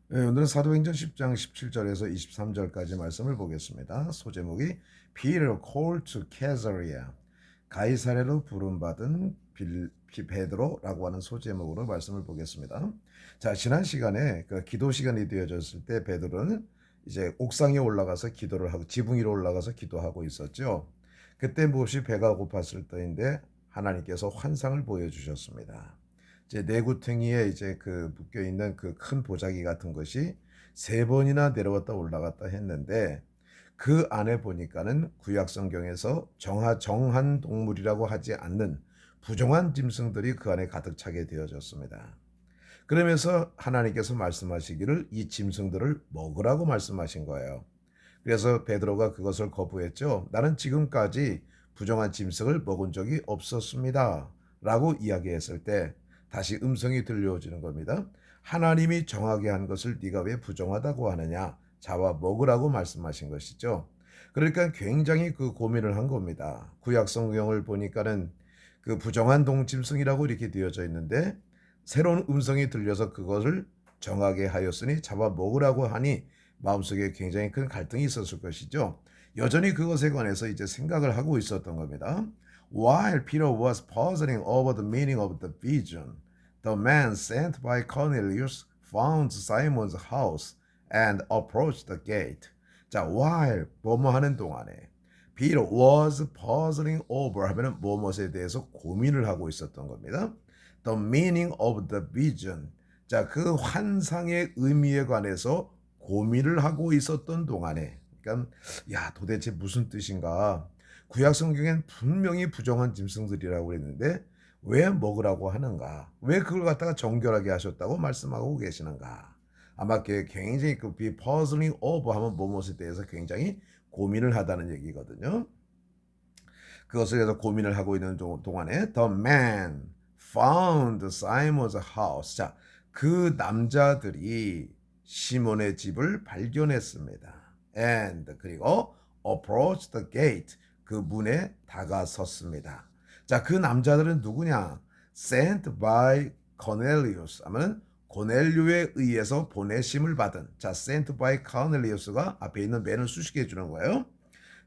네, 오늘은 사도행전 10장 17절에서 23절까지 말씀을 보겠습니다. 소제목이 Peter called to Caesarea, 가이사랴로 부름받은 베드로라고 하는 소제목으로 말씀을 보겠습니다. 자, 지난 시간에 그 기도 시간이 되어졌을 때 베드로는 이제 옥상에 올라가서 기도를 하고 지붕 위로 올라가서 기도하고 있었죠. 그때 몹시 배가 고팠을 때인데 하나님께서 환상을 보여주셨습니다. 이제 내구탱이에 이제 그 묶여 있는 그 큰 보자기 같은 것이 세 번이나 내려왔다 올라갔다 했는데 그 안에 보니까는 구약 성경에서 정한 동물이라고 하지 않는 부정한 짐승들이 그 안에 가득 차게 되어졌습니다. 그러면서 하나님께서 말씀하시기를 이 짐승들을 먹으라고 말씀하신 거예요. 그래서 베드로가 그것을 거부했죠. 나는 지금까지 부정한 짐승을 먹은 적이 없었습니다. 라고 이야기했을 때 다시 음성이 들려오지는 겁니다. 하나님이 정하게 한 것을 네가 왜 부정하다고 하느냐? 잡아 먹으라고 말씀하신 것이죠. 그러니까 굉장히 그 고민을 한 겁니다. 구약 성경을 보니까는 그 부정한 동짐승이라고 이렇게 되어져 있는데 새로운 음성이 들려서 그것을 정하게 하였으니 잡아 먹으라고 하니 마음속에 굉장히 큰 갈등이 있었을 것이죠. 여전히 그것에 관해서 이제 생각을 하고 있었던 겁니다. While Peter was puzzling over the meaning of the vision, the man sent by Cornelius found Simon's house and approached the gate. 자, while 뭐뭐 하는 동안에 Peter was puzzling over 하면은 뭐뭐에 대해서 고민을 하고 있었던 겁니다. The meaning of the vision. 자, 그 환상의 의미에 관해서 고민을 하고 있었던 동안에, 그러니까 야 도대체 무슨 뜻인가? 구약 성경엔 분명히 부정한 짐승들이라고 그랬는데 왜 먹으라고 하는가? 왜 그걸 갖다가 정결하게 하셨다고 말씀하고 계시는가? 아마 굉장히 그 be puzzling over 하면 무엇에 대해서 굉장히 고민을 하다는 얘기거든요. 그것을 해서 고민을 하고 있는 동안에 the man found Simon's house. 자, 그 남자들이 시몬의 집을 발견했습니다. And 그리고 approached the gate. 그 문에 다가섰습니다. 자, 그 남자들은 누구냐? Sent by Cornelius. 하면 고넬료에 의해서 보내심을 받은. 자, sent by Cornelius가 앞에 있는 맨을 수식해 주는 거예요.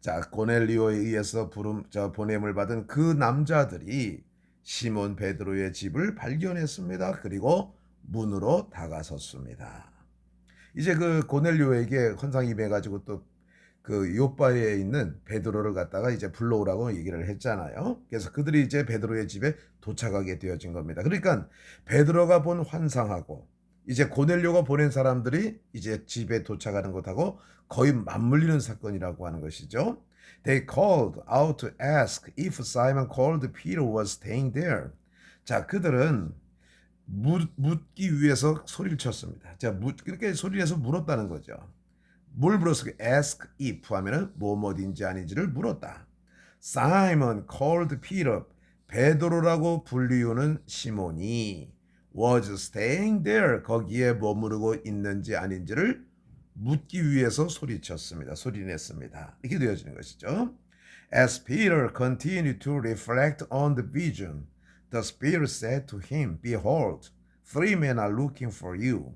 자, 고넬리오에 의해서 보냄을 받은 그 남자들이 시몬 베드로의 집을 발견했습니다. 그리고 문으로 다가섰습니다. 이제 그 고넬료에게 환상이 임해가지고 또 그 요바에 있는 베드로를 갖다가 이제 불러오라고 얘기를 했잖아요. 그래서 그들이 이제 베드로의 집에 도착하게 되어진 겁니다. 그러니까 베드로가 본 환상하고 이제 고넬료가 보낸 사람들이 이제 집에 도착하는 것하고 거의 맞물리는 사건이라고 하는 것이죠. They called out to ask if Simon called Peter was staying there. 자, 그들은 묻기 위해서 소리를 쳤습니다. 자, 그렇게 소리를 해서 물었다는 거죠. 뭘 물었을까? Ask if 하면은 뭐뭐인지 아닌지를 물었다. Simon called Peter. 베드로라고 불리우는 시몬이 was staying there. 거기에 머무르고 있는지 아닌지를 묻기 위해서 소리쳤습니다. 소리냈습니다. 이렇게 되어지는 것이죠. As Peter continued to reflect on the vision, the Spirit said to him, Behold, three men are looking for you.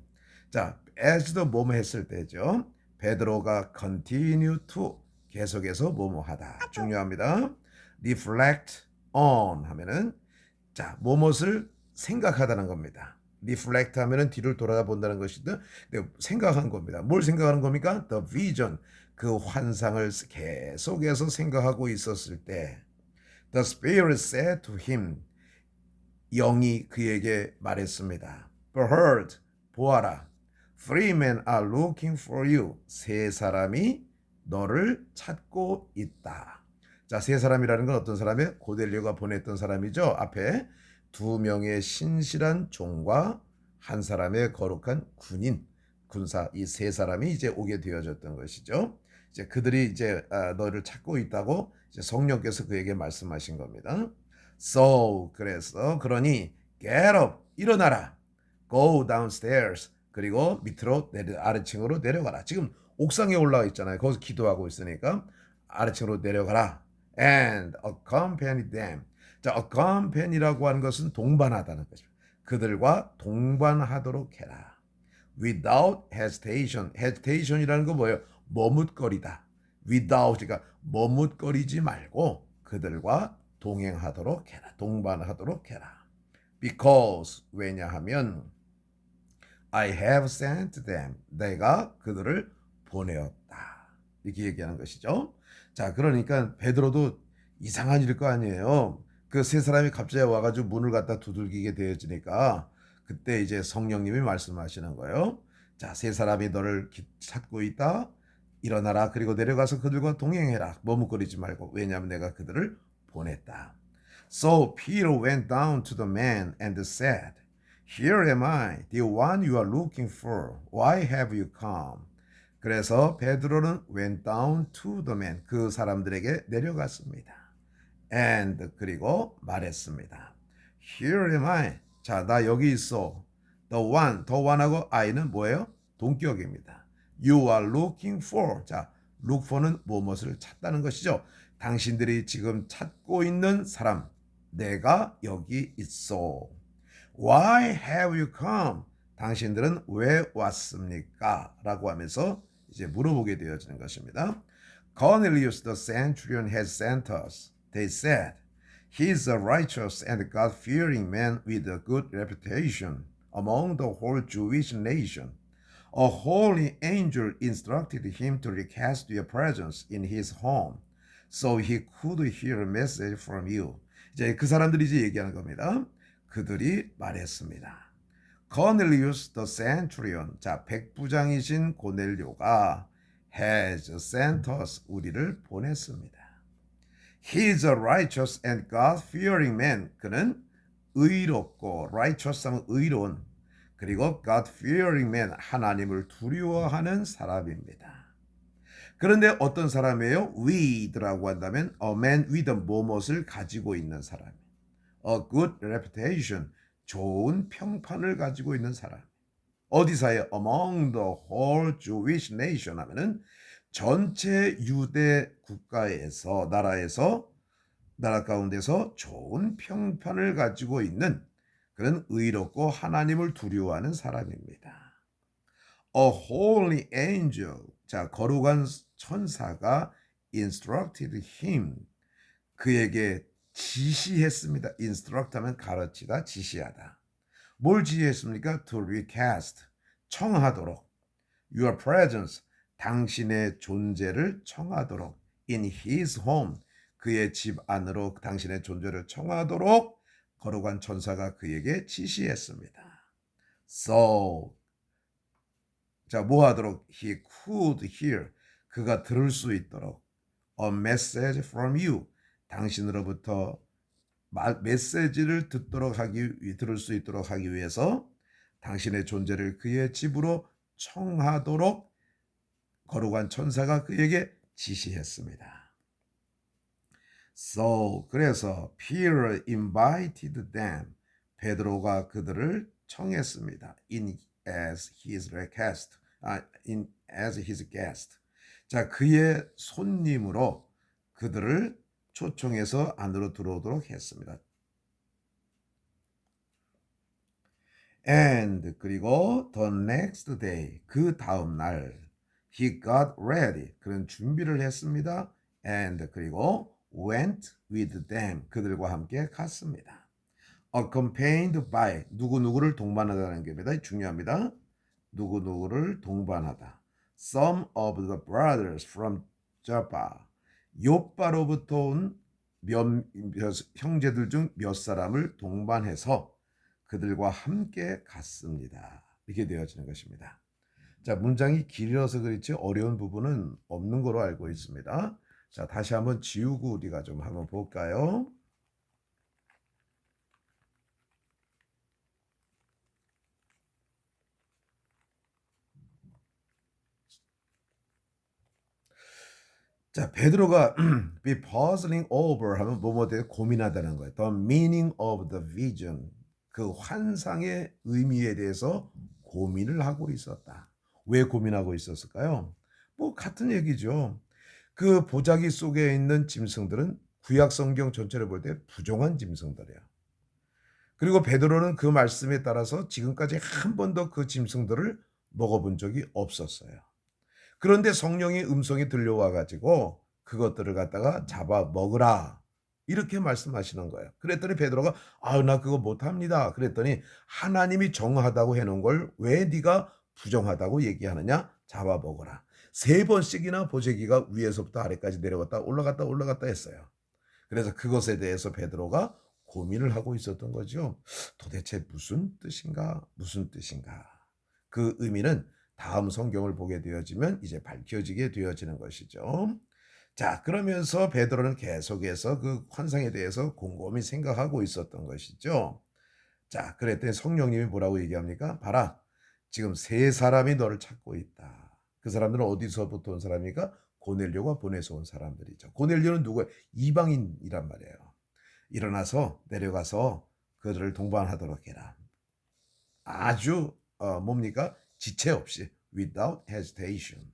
자, as도 뭐뭐 했을 때죠. 베드로가 continue to 계속해서 뭐뭐 하다. 중요합니다. reflect on 하면은 자, 뭐뭇을 생각하다는 겁니다. reflect 하면은 뒤를 돌아본다는 것이든 생각한 겁니다. 뭘 생각하는 겁니까? The vision. 그 환상을 계속해서 생각하고 있었을 때 The Spirit said to him. 영이 그에게 말했습니다. Behold, 보아라. Three men are looking for you. 세 사람이 너를 찾고 있다. 자, 세 사람이라는 건 어떤 사람이에요? 고넬료가 보냈던 사람이죠. 앞에 두 명의 신실한 종과 한 사람의 거룩한 군인, 군사 이 세 사람이 이제 오게 되어졌던 것이죠. 이제 그들이 이제 너를 찾고 있다고 이제 성령께서 그에게 말씀하신 겁니다. So 그래서 그러니 get up 일어나라. Go downstairs. 그리고 밑으로 아래층으로 내려가라. 지금 옥상에 올라가 있잖아요. 거기서 기도하고 있으니까 아래층으로 내려가라. And accompany them. 자, accompany라고 하는 것은 동반하다는 거죠. 그들과 동반하도록 해라. without hesitation. hesitation이라는 건 뭐예요? 머뭇거리다. without, 그러니까 머뭇거리지 말고 그들과 동행하도록 해라. 동반하도록 해라. Because, 왜냐하면 I have sent them. 내가 그들을 보내었다. 이렇게 얘기하는 것이죠. 자, 그러니까 베드로도 이상한 일일 거 아니에요. 그 세 사람이 갑자기 와가지고 문을 갖다 두들기게 되어지니까 그때 이제 성령님이 말씀하시는 거예요. 자, 세 사람이 너를 찾고 있다. 일어나라. 그리고 내려가서 그들과 동행해라. 머뭇거리지 말고. 왜냐하면 내가 그들을 보냈다. So Peter went down to the man and said, Here am I, the one you are looking for. Why have you come? 그래서 베드로는 went down to the man, 그 사람들에게 내려갔습니다. And 그리고 말했습니다. Here am I. 자, 나 여기 있어. The one하고 I는 뭐예요? 동격입니다. You are looking for. 자, look for는 무엇을 찾다는 것이죠. 당신들이 지금 찾고 있는 사람, 내가 여기 있어. Why have you come? 당신들은 왜 왔습니까? 라고 하면서 이제 물어보게 되어지는 것입니다. Cornelius the centurion has sent us. They said, He is a righteous and God-fearing man with a good reputation among the whole Jewish nation. A holy angel instructed him to request your presence in his home, so he could hear a message from you. 이제 그 사람들이 이제 얘기하는 겁니다. 그들이 말했습니다. Cornelius the centurion, 자 백부장이신 고넬료가 has sent us, 우리를 보냈습니다. He is a righteous and God-fearing man. 그는 의롭고 righteous 하면 의로운, 그리고 God-fearing man, 하나님을 두려워하는 사람입니다. 그런데 어떤 사람이에요? with라고 한다면 a man with 무엇을 가지고 있는 사람. A good reputation, 좋은 평판을 가지고 있는 사람. 어디서요? Among the whole Jewish nation 하면은 전체 유대 국가에서, 나라 가운데서 좋은 평판을 가지고 있는 그런 의롭고 하나님을 두려워하는 사람입니다. A holy angel, 자 거룩한 천사가 instructed him, 그에게 지시했습니다. instruct 하면 가르치다, 지시하다. 뭘 지시했습니까? To request, 청하도록. Your presence, 당신의 존재를 청하도록. In his home, 그의 집 안으로 당신의 존재를 청하도록 거룩한 천사가 그에게 지시했습니다. So, 자, 뭐 하도록? He could hear, 그가 들을 수 있도록. A message from you, 당신으로부터 메시지를 들을 수 있도록 하기 위해서 당신의 존재를 그의 집으로 청하도록 거룩한 천사가 그에게 지시했습니다. So, 그래서 Peter invited them, 베드로가 그들을 청했습니다. as his guest. 자, 그의 손님으로 그들을 초청해서 안으로 들어오도록 했습니다. And 그리고 the next day, 그 다음 날 he got ready, 그는 준비를 했습니다. And 그리고 went with them, 그들과 함께 갔습니다. Accompanied by, 누구누구를 동반하다는 겁니다. 중요합니다. 누구누구를 동반하다. Some of the brothers from Joppa, 요빠로부터 온 형제들 중 몇 사람을 동반해서 그들과 함께 갔습니다. 이렇게 되어지는 것입니다. 자, 문장이 길어서 그렇지 어려운 부분은 없는 거로 알고 있습니다. 자, 다시 한번 지우고 우리가 좀 한번 볼까요? 자, 베드로가 be puzzling over 하면 뭐뭐에 대해 고민하다는 거예요. The meaning of the vision, 그 환상의 의미에 대해서 고민을 하고 있었다. 왜 고민하고 있었을까요? 뭐 같은 얘기죠. 그 보자기 속에 있는 짐승들은 구약 성경 전체를 볼 때 부정한 짐승들이에요. 그리고 베드로는 그 말씀에 따라서 지금까지 한 번도 그 짐승들을 먹어본 적이 없었어요. 그런데 성령의 음성이 들려와 가지고 그것들을 갖다가 잡아 먹으라. 이렇게 말씀하시는 거예요. 그랬더니 베드로가 "아 나 그거 못 합니다." 그랬더니 "하나님이 정하다고 해 놓은 걸 왜 네가 부정하다고 얘기하느냐? 잡아 먹어라." 세 번씩이나 보재기가 위에서부터 아래까지 내려갔다 올라갔다 올라갔다 했어요. 그래서 그것에 대해서 베드로가 고민을 하고 있었던 거죠. 도대체 무슨 뜻인가? 무슨 뜻인가? 그 의미는 다음 성경을 보게 되어지면 이제 밝혀지게 되어지는 것이죠. 자, 그러면서 베드로는 계속해서 그 환상에 대해서 곰곰이 생각하고 있었던 것이죠. 자, 그랬더니 성령님이 뭐라고 얘기합니까? 봐라, 지금 세 사람이 너를 찾고 있다. 그 사람들은 어디서부터 온 사람이니까 고넬료가 보내서 온 사람들이죠. 고넬료는 누구예요? 이방인이란 말이에요. 일어나서 내려가서 그들을 동반하도록 해라. 아주 뭡니까? 지체 없이 without hesitation.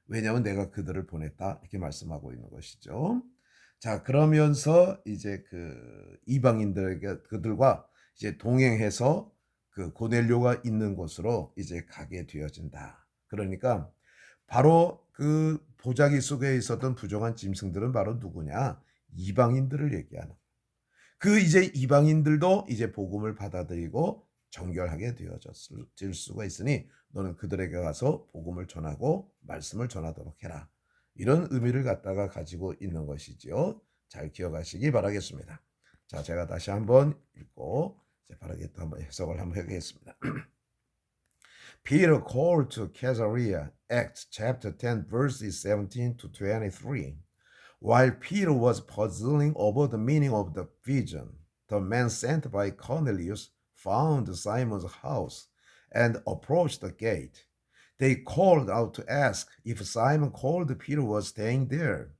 왜냐하면 내가 그들을 보냈다 이렇게 말씀하고 있는 것이죠. 자, 그러면서 이제 그 이방인들에게 그들과 이제 동행해서 그 고넬료가 있는 곳으로 이제 가게 되어진다. 그러니까 바로 그 보자기 속에 있었던 부정한 짐승들은 바로 누구냐? 이방인들을 얘기하는. 그 이제 이방인들도 이제 복음을 받아들이고 정결하게 되어질 수가 있으니 너는 그들에게 가서 복음을 전하고 말씀을 전하도록 해라. 이런 의미를 갖다가 가지고 있는 것이지요. 잘 기억하시기 바라겠습니다. 자, 제가 다시 한번 읽고 바르게 또 한번 해석을 한번 해보겠습니다. Peter called to Caesarea, Acts chapter 10, verses 17 to 23. While Peter was puzzling over the meaning of the vision, the man sent by Cornelius found Simon's house and approached the gate. They called out to ask if Simon called Peter was staying there.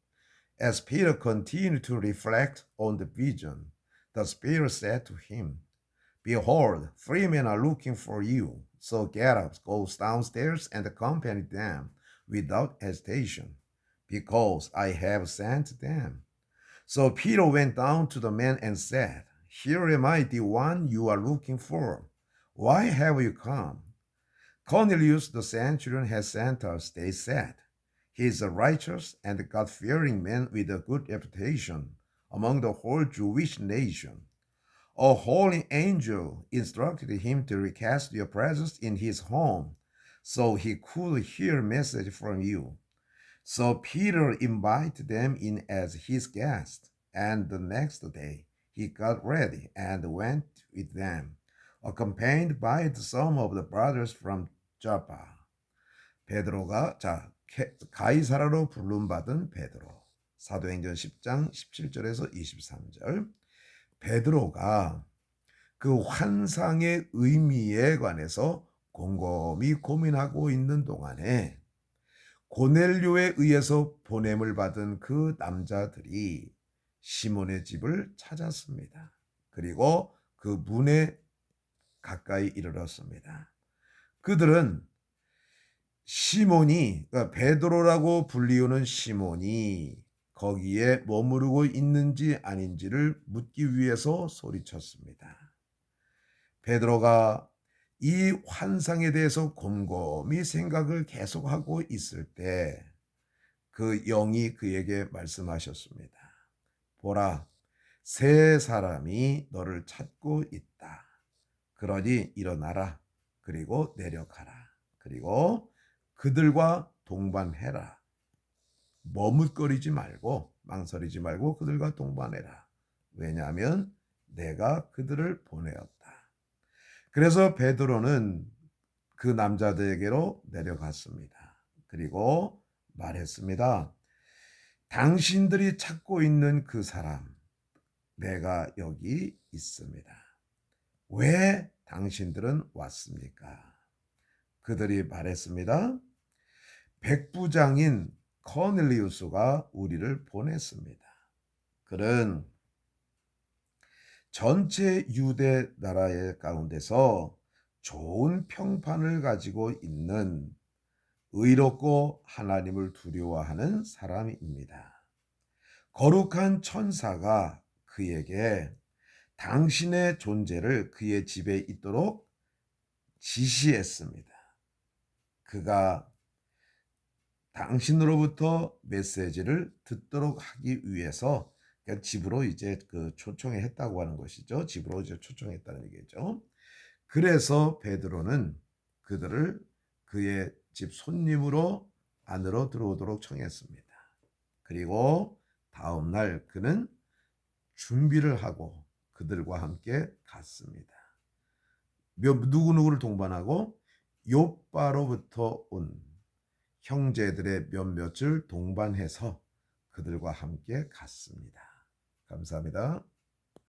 As Peter continued to reflect on the vision, the Spirit said to him, "Behold, 3 men are looking for you. So get up, go downstairs, and accompany them without hesitation, because I have sent them." So Peter went down to the men and said, "Here am I, the one you are looking for. Why have you come?" "Cornelius the centurion has sent us," they said. "He is a righteous and God-fearing man with a good reputation among the whole Jewish nation. A holy angel instructed him to request your presence in his home so he could hear a message from you." So Peter invited them in as his guest, and the next day he got ready and went with them, accompanied by some of the brothers from Joppa. 베드로가 가이사라로 부름받은 베드로. 사도행전 10장 17절에서 23절. 베드로가 그 환상의 의미에 관해서 곰곰이 고민하고 있는 동안에 고넬료에 의해서 보냄을 받은 그 남자들이 시몬의 집을 찾았습니다. 그리고 그 문에 가까이 이르렀습니다. 그들은 시몬이, 그러니까 베드로라고 불리우는 시몬이 거기에 머무르고 있는지 아닌지를 묻기 위해서 소리쳤습니다. 베드로가 이 환상에 대해서 곰곰이 생각을 계속하고 있을 때 그 영이 그에게 말씀하셨습니다. 보라, 세 사람이 너를 찾고 있다. 그러니 일어나라. 그리고 내려가라. 그리고 그들과 동반해라. 머뭇거리지 말고 망설이지 말고 그들과 동반해라. 왜냐하면 내가 그들을 보내었다. 그래서 베드로는 그 남자들에게로 내려갔습니다. 그리고 말했습니다. 당신들이 찾고 있는 그 사람, 내가 여기 있습니다. 왜 당신들은 왔습니까? 그들이 말했습니다. 백부장인 코넬리우스가 우리를 보냈습니다. 그는 전체 유대 나라의 가운데서 좋은 평판을 가지고 있는 의롭고 하나님을 두려워하는 사람입니다. 거룩한 천사가 그에게 당신의 존재를 그의 집에 있도록 지시했습니다. 그가 당신으로부터 메시지를 듣도록 하기 위해서 그러니까 집으로 이제 그 초청했다고 하는 것이죠. 집으로 이제 초청했다는 얘기죠. 그래서 베드로는 그들을 그의 집 손님으로 안으로 들어오도록 청했습니다. 그리고 다음 날 그는 준비를 하고 그들과 함께 갔습니다. 누구누구를 동반하고 욥바로부터 온 형제들의 몇몇을 동반해서 그들과 함께 갔습니다. 감사합니다.